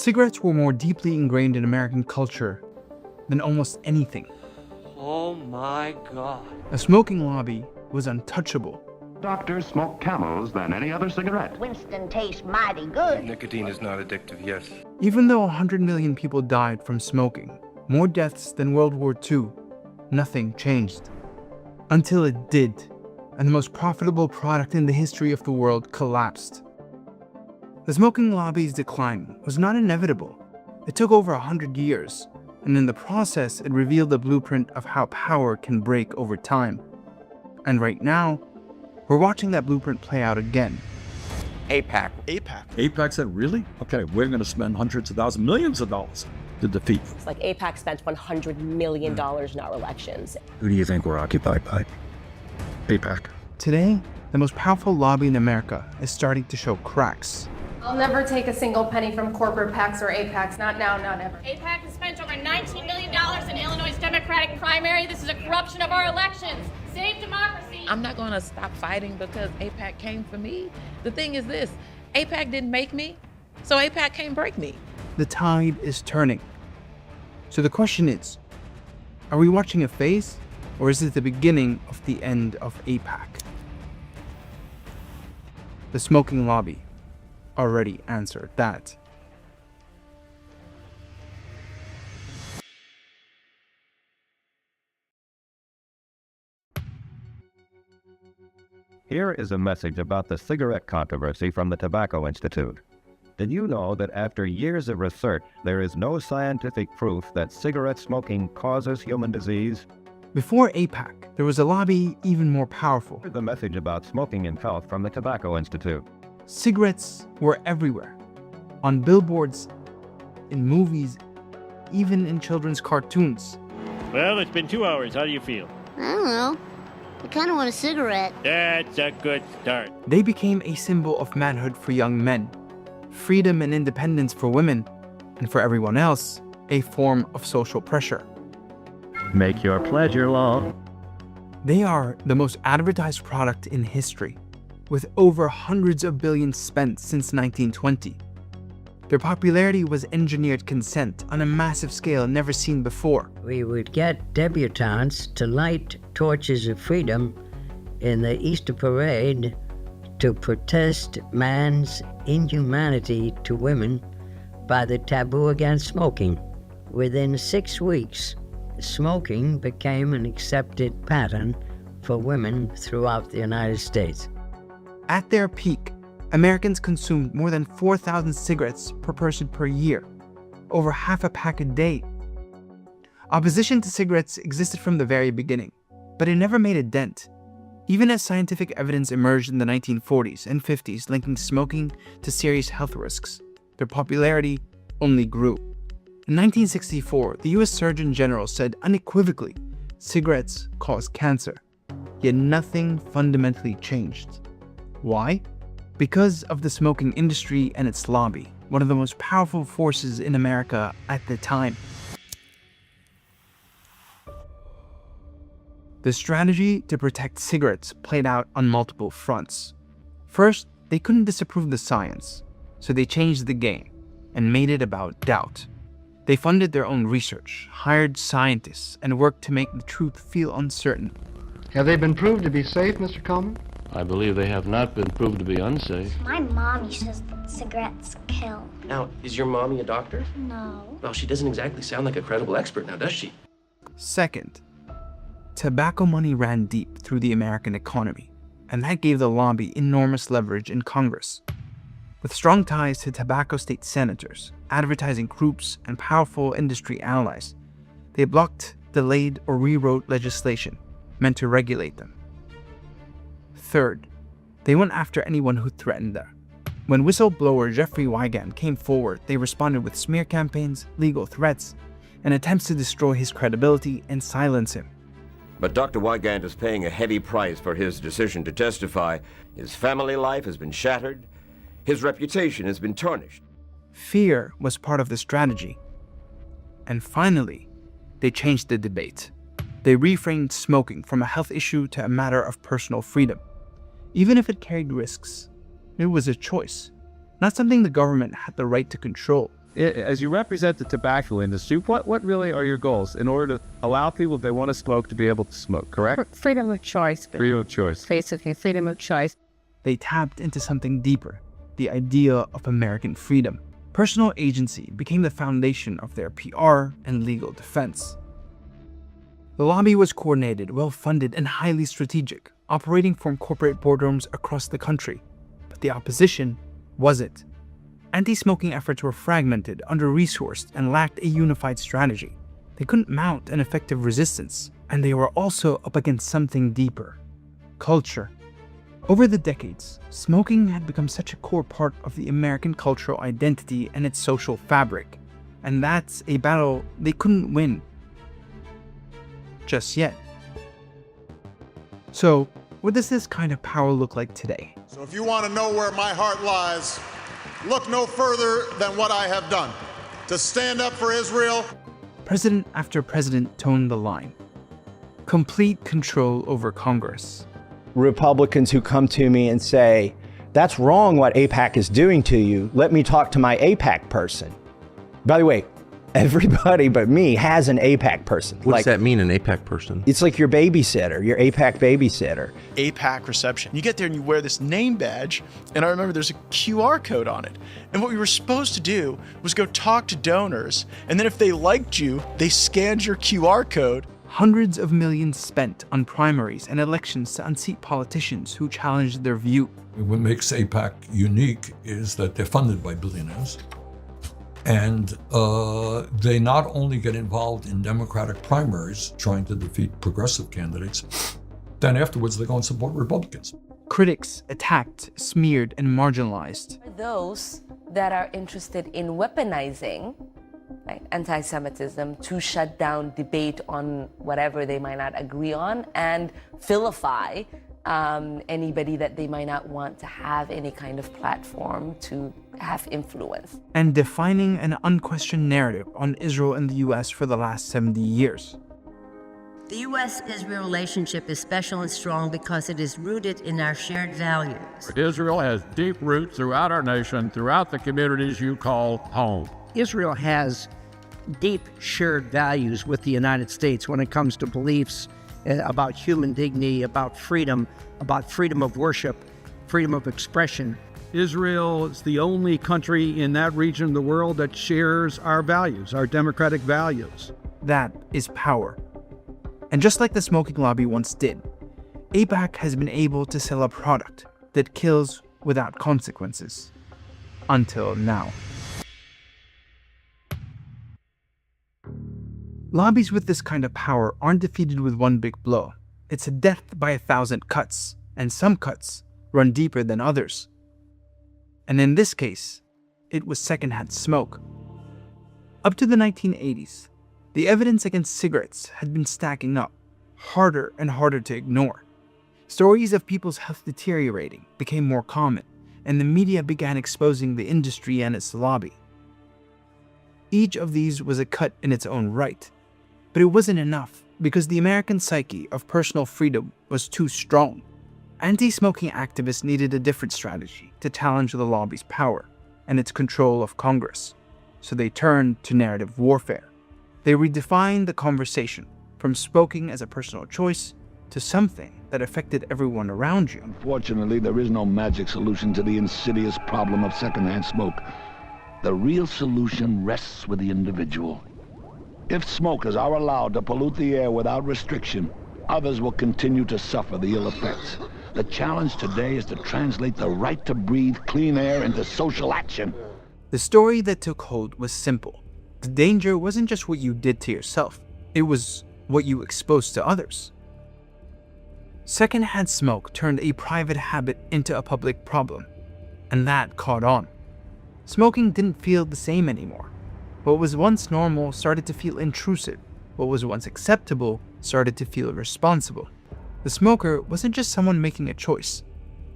Cigarettes were more deeply ingrained in American culture than almost anything. Oh my God. A smoking lobby was untouchable. Doctors smoke Camels than any other cigarette. Winston tastes mighty good. Nicotine is not addictive, yes. Even though 100 million people died from smoking, more deaths than World War II, nothing changed. Until it did, and the most profitable product in the history of the world collapsed. The smoking lobby's decline was not inevitable. It took over 100 years, and in the process, it revealed the blueprint of how power can break over time. And right now, we're watching that blueprint play out again. AIPAC. AIPAC said, really? Okay, we're going to spend hundreds of thousands, millions of dollars to defeat. It's like AIPAC spent $100 million in our elections. Who do you think we're occupied by? AIPAC. Today, the most powerful lobby in America is starting to show cracks. I'll never take a single penny from corporate PACs or AIPACs. Not now, not ever. AIPAC has spent over $19 million in Illinois' Democratic primary. This is a corruption of our elections. Save democracy. I'm not going to stop fighting because AIPAC came for me. The thing is this, AIPAC didn't make me, so AIPAC can't break me. The tide is turning. So the question is, are we watching a phase, or is it the beginning of the end of AIPAC? The smoking lobby already answered that. Here is a message about the cigarette controversy from the Tobacco Institute. Did you know that after years of research, there is no scientific proof that cigarette smoking causes human disease? Before AIPAC, there was a lobby even more powerful. The message about smoking and health from the Tobacco Institute. Cigarettes were everywhere. On billboards, in movies, even in children's cartoons. Well, it's been 2 hours. How do you feel? I don't know. I kind of want a cigarette. That's a good start. They became a symbol of manhood for young men, freedom and independence for women, and for everyone else, a form of social pressure. Make your pleasure law. They are the most advertised product in history, with over hundreds of billions spent since 1920. Their popularity was engineered consent on a massive scale never seen before. We would get debutantes to light torches of freedom in the Easter parade to protest man's inhumanity to women by the taboo against smoking. Within 6 weeks, smoking became an accepted pattern for women throughout the United States. At their peak, Americans consumed more than 4,000 cigarettes per person per year, over half a pack a day. Opposition to cigarettes existed from the very beginning, but it never made a dent. Even as scientific evidence emerged in the 1940s and 50s linking smoking to serious health risks, their popularity only grew. In 1964, the US Surgeon General said unequivocally, cigarettes cause cancer, yet nothing fundamentally changed. Why? Because of the smoking industry and its lobby, one of the most powerful forces in America at the time. The strategy to protect cigarettes played out on multiple fronts. First, they couldn't disapprove the science, so they changed the game and made it about doubt. They funded their own research, hired scientists, and worked to make the truth feel uncertain. Have they been proved to be safe, Mr. Coleman? I believe they have not been proved to be unsafe. My mommy says that cigarettes kill. Now, is your mommy a doctor? No. Well, she doesn't exactly sound like a credible expert now, does she? Second, tobacco money ran deep through the American economy, and that gave the lobby enormous leverage in Congress. With strong ties to tobacco state senators, advertising groups, and powerful industry allies, they blocked, delayed, or rewrote legislation meant to regulate them. Third, they went after anyone who threatened them. When whistleblower Jeffrey Wigand came forward, they responded with smear campaigns, legal threats, and attempts to destroy his credibility and silence him. But Dr. Wigand is paying a heavy price for his decision to testify. His family life has been shattered. His reputation has been tarnished. Fear was part of the strategy. And finally, they changed the debate. They reframed smoking from a health issue to a matter of personal freedom. Even if it carried risks, it was a choice, not something the government had the right to control. as you represent the tobacco industry, what really are your goals in order to allow people, if they want to smoke, to be able to smoke, correct? Freedom of choice. Freedom of choice. Basically, freedom of choice. They tapped into something deeper, the idea of American freedom. Personal agency became the foundation of their PR and legal defense. The lobby was coordinated, well-funded, and highly strategic, operating from corporate boardrooms across the country. But the opposition wasn't. Anti-smoking efforts were fragmented, under-resourced, and lacked a unified strategy. They couldn't mount an effective resistance, and they were also up against something deeper: culture. Over the decades, smoking had become such a core part of the American cultural identity and its social fabric, and that's a battle they couldn't win just yet. So, what does this kind of power look like today? So if you want to know where my heart lies, look no further than what I have done to stand up for Israel. President after president toned the line. Complete control over Congress. Republicans who come to me and say, that's wrong what AIPAC is doing to you, let me talk to my AIPAC person. By the way, everybody but me has an AIPAC person. What does that mean, an AIPAC person? It's like your babysitter, your AIPAC babysitter. AIPAC reception. You get there and you wear this name badge, and I remember there's a QR code on it. And what we were supposed to do was go talk to donors, and then if they liked you, they scanned your QR code. Hundreds of millions spent on primaries and elections to unseat politicians who challenged their view. What makes AIPAC unique is that they're funded by billionaires. And they not only get involved in Democratic primaries, trying to defeat progressive candidates, then afterwards they go and support Republicans. Critics attacked, smeared, and marginalized. Those that are interested in weaponizing anti-Semitism to shut down debate on whatever they might not agree on and vilify anybody that they might not want to have any kind of platform to have influence. And defining an unquestioned narrative on Israel and the US for the last 70 years. The U.S.-Israel relationship is special and strong because it is rooted in our shared values. Israel has deep roots throughout our nation, throughout the communities you call home. Israel has deep shared values with the United States when it comes to beliefs about human dignity, about freedom of worship, freedom of expression. Israel is the only country in that region of the world that shares our values, our democratic values. That is power. And just like the smoking lobby once did, AIPAC has been able to sell a product that kills without consequences. Until now. Lobbies with this kind of power aren't defeated with one big blow. It's a death by 1,000 cuts, and some cuts run deeper than others. And in this case, it was secondhand smoke. Up to the 1980s, the evidence against cigarettes had been stacking up, harder and harder to ignore. Stories of people's health deteriorating became more common, and the media began exposing the industry and its lobby. Each of these was a cut in its own right, but it wasn't enough because the American psyche of personal freedom was too strong. Anti-smoking activists needed a different strategy to challenge the lobby's power and its control of Congress, so they turned to narrative warfare. They redefined the conversation from smoking as a personal choice to something that affected everyone around you. Unfortunately, there is no magic solution to the insidious problem of secondhand smoke. The real solution rests with the individual. If smokers are allowed to pollute the air without restriction, others will continue to suffer the ill effects. The challenge today is to translate the right to breathe clean air into social action. The story that took hold was simple. The danger wasn't just what you did to yourself, it was what you exposed to others. Secondhand smoke turned a private habit into a public problem, and that caught on. Smoking didn't feel the same anymore. What was once normal started to feel intrusive. What was once acceptable started to feel irresponsible. The smoker wasn't just someone making a choice.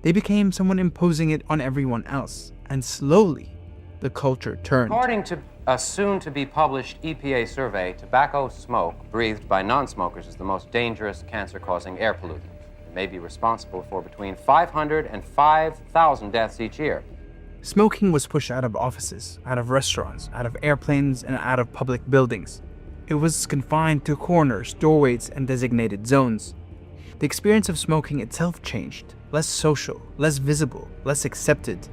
They became someone imposing it on everyone else, and slowly, the culture turned. According to a soon-to-be-published EPA survey, tobacco smoke breathed by non-smokers is the most dangerous cancer-causing air pollutant. It may be responsible for between 500 and 5,000 deaths each year. Smoking was pushed out of offices, out of restaurants, out of airplanes, and out of public buildings. It was confined to corners, doorways, and designated zones. The experience of smoking itself changed, less social, less visible, less accepted.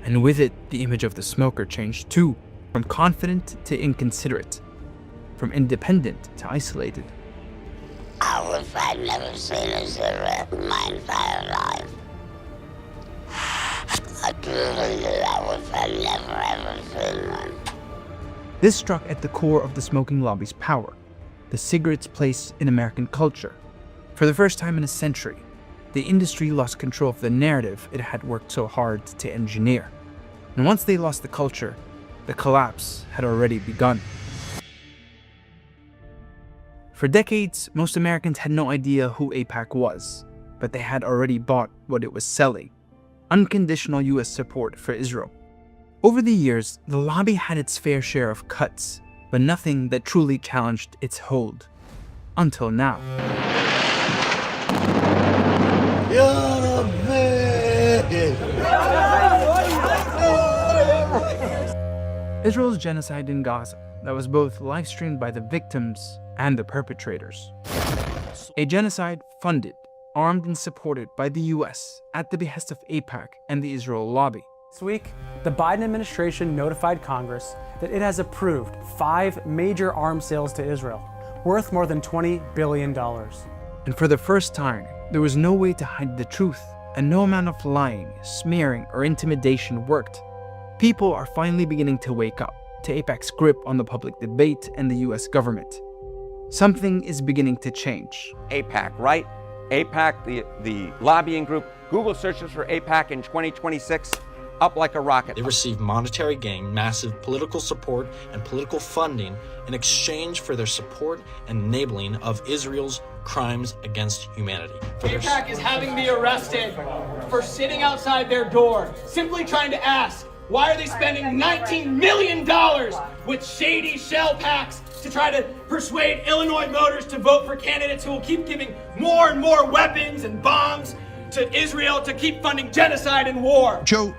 And with it, the image of the smoker changed too, from confident to inconsiderate, from independent to isolated. I wish I'd never seen a cigarette in my entire life. I truly do. I wish I'd never ever seen one. This struck at the core of the smoking lobby's power, the cigarette's place in American culture. For the first time in a century, the industry lost control of the narrative it had worked so hard to engineer. And once they lost the culture, the collapse had already begun. For decades, most Americans had no idea who AIPAC was, but they had already bought what it was selling: unconditional US support for Israel. Over the years, the lobby had its fair share of cuts, but nothing that truly challenged its hold. Until now. Israel's genocide in Gaza that was both live-streamed by the victims and the perpetrators. A genocide funded, armed and supported by the US at the behest of AIPAC and the Israel lobby. This week, the Biden administration notified Congress that it has approved 5 major arms sales to Israel, worth more than $20 billion. And for the first time, there was no way to hide the truth, and no amount of lying, smearing, or intimidation worked. People are finally beginning to wake up to AIPAC's grip on the public debate and the US government. Something is beginning to change. AIPAC, right? AIPAC, the lobbying group. Google searches for AIPAC in 2026, up like a rocket. They received monetary gain, massive political support, and political funding in exchange for their support and enabling of Israel's crimes against humanity. AIPAC is having me arrested for sitting outside their door, simply trying to ask, why are they spending $19 million with shady shell packs to try to persuade Illinois voters to vote for candidates who will keep giving more and more weapons and bombs to Israel to keep funding genocide and war? Joe,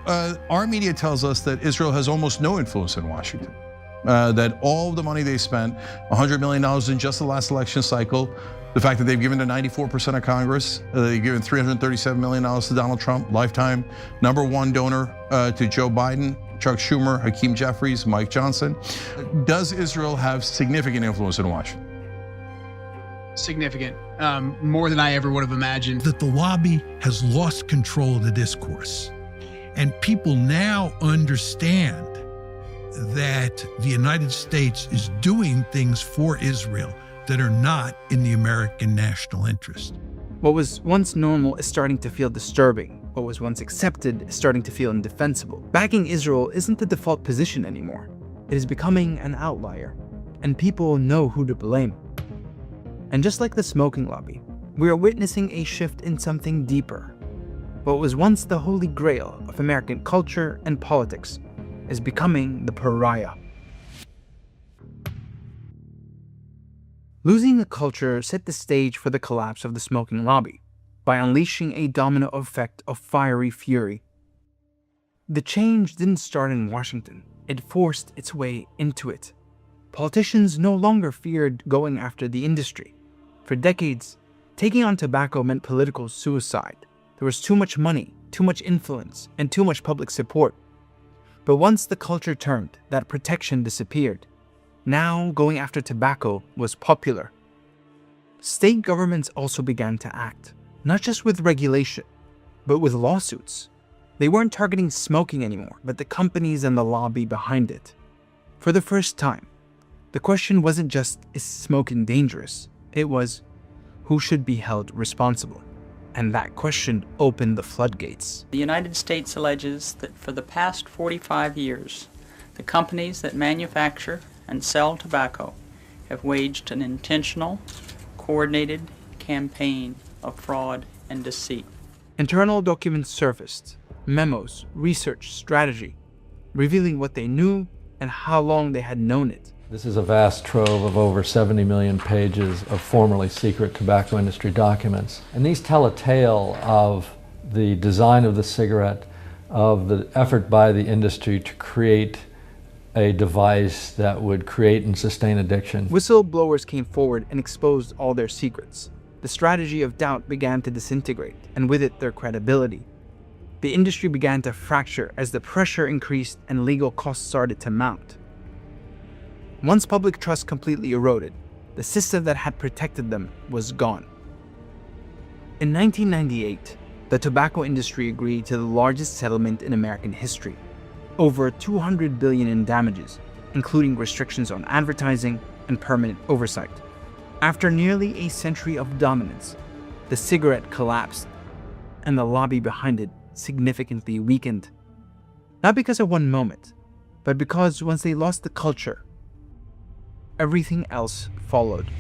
our media tells us that Israel has almost no influence in Washington. That all of the money they spent, $100 million in just the last election cycle, the fact that they've given to 94% of Congress, they've given $337 million to Donald Trump, lifetime #1 donor to Joe Biden, Chuck Schumer, Hakeem Jeffries, Mike Johnson. Does Israel have significant influence in Washington? Significant, more than I ever would have imagined. That the lobby has lost control of the discourse. And people now understand that the United States is doing things for Israel that are not in the American national interest. What was once normal is starting to feel disturbing. What was once accepted is starting to feel indefensible. Backing Israel isn't the default position anymore. It is becoming an outlier, and people know who to blame. And just like the smoking lobby, we are witnessing a shift in something deeper. What was once the holy grail of American culture and politics is becoming the pariah. Losing a culture set the stage for the collapse of the smoking lobby by unleashing a domino effect of fiery fury. The change didn't start in Washington. It forced its way into it. Politicians no longer feared going after the industry. For decades, taking on tobacco meant political suicide. There was too much money, too much influence, and too much public support. But once the culture turned, that protection disappeared. Now, going after tobacco was popular. State governments also began to act, not just with regulation, but with lawsuits. They weren't targeting smoking anymore, but the companies and the lobby behind it. For the first time, the question wasn't just, is smoking dangerous? It was, who should be held responsible? And that question opened the floodgates. The United States alleges that for the past 45 years, the companies that manufacture and sell tobacco have waged an intentional, coordinated campaign of fraud and deceit. Internal documents surfaced, memos, research, strategy, revealing what they knew and how long they had known it. This is a vast trove of over 70 million pages of formerly secret tobacco industry documents. And these tell a tale of the design of the cigarette, of the effort by the industry to create a device that would create and sustain addiction. Whistleblowers came forward and exposed all their secrets. The strategy of doubt began to disintegrate, and with it their credibility. The industry began to fracture as the pressure increased and legal costs started to mount. Once public trust completely eroded, the system that had protected them was gone. In 1998, the tobacco industry agreed to the largest settlement in American history, over $200 billion in damages, including restrictions on advertising and permanent oversight. After nearly a century of dominance, the cigarette collapsed, and the lobby behind it significantly weakened. Not because of one moment, but because once they lost the culture, everything else followed.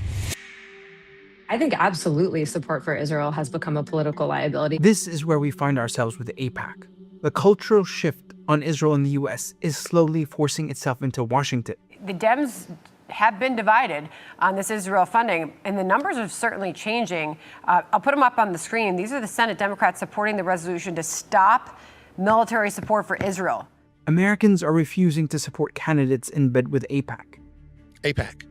I think absolutely support for Israel has become a political liability. This is where we find ourselves with AIPAC. The cultural shift on Israel in the US is slowly forcing itself into Washington. The Dems have been divided on this Israel funding, and the numbers are certainly changing. I'll put them up on the screen. These are the Senate Democrats supporting the resolution to stop military support for Israel. Americans are refusing to support candidates in bed with AIPAC. AIPAC.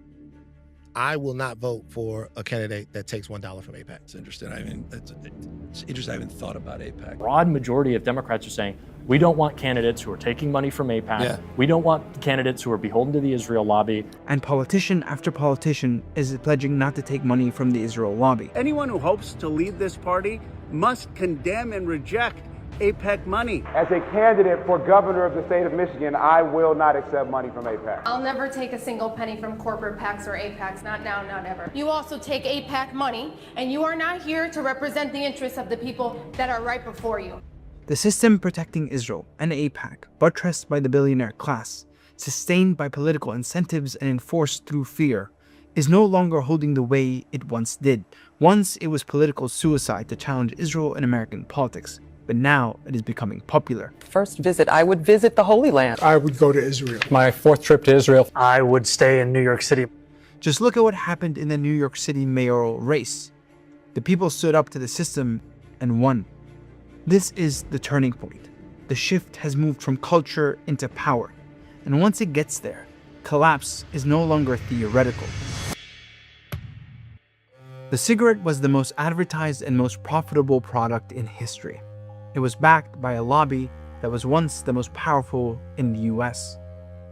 I will not vote for a candidate that takes $1 from AIPAC. It's interesting. It's interesting. I haven't thought about AIPAC. Broad majority of Democrats are saying, we don't want candidates who are taking money from AIPAC. Yeah. We don't want candidates who are beholden to the Israel lobby. And politician after politician is pledging not to take money from the Israel lobby. Anyone who hopes to lead this party must condemn and reject AIPAC money. As a candidate for governor of the state of Michigan, I will not accept money from AIPAC. I'll never take a single penny from corporate PACs or AIPACs, not now, not ever. You also take AIPAC money, and you are not here to represent the interests of the people that are right before you. The system protecting Israel and AIPAC, buttressed by the billionaire class, sustained by political incentives and enforced through fear, is no longer holding the way it once did. Once it was political suicide to challenge Israel in American politics, but now it is becoming popular. First visit, I would visit the Holy Land. I would go to Israel. My fourth trip to Israel, I would stay in New York City. Just look at what happened in the New York City mayoral race. The people stood up to the system and won. This is the turning point. The shift has moved from culture into power. And once it gets there, collapse is no longer theoretical. The cigarette was the most advertised and most profitable product in history. It was backed by a lobby that was once the most powerful in the US.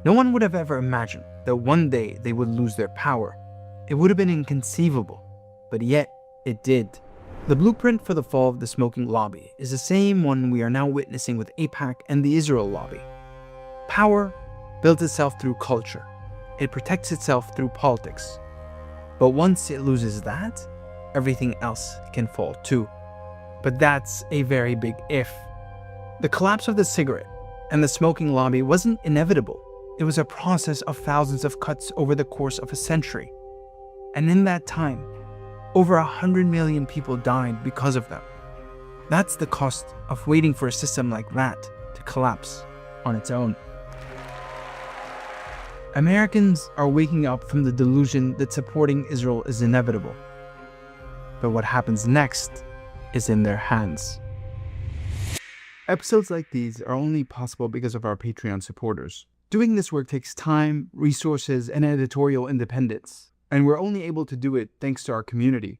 No one would have ever imagined that one day they would lose their power. It would have been inconceivable, but yet it did. The blueprint for the fall of the smoking lobby is the same one we are now witnessing with AIPAC and the Israel lobby. Power builds itself through culture. It protects itself through politics. But once it loses that, everything else can fall too. But that's a very big if. The collapse of the cigarette and the smoking lobby wasn't inevitable. It was a process of thousands of cuts over the course of a century. And in that time, over 100 million people died because of them. That's the cost of waiting for a system like that to collapse on its own. Americans are waking up from the delusion that supporting Israel is inevitable. But what happens next is in their hands. Episodes like these are only possible because of our Patreon supporters. Doing this work takes time, resources, and editorial independence, and we're only able to do it thanks to our community.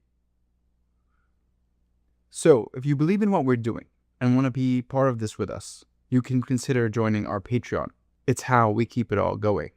So, if you believe in what we're doing and want to be part of this with us, you can consider joining our Patreon. It's how we keep it all going.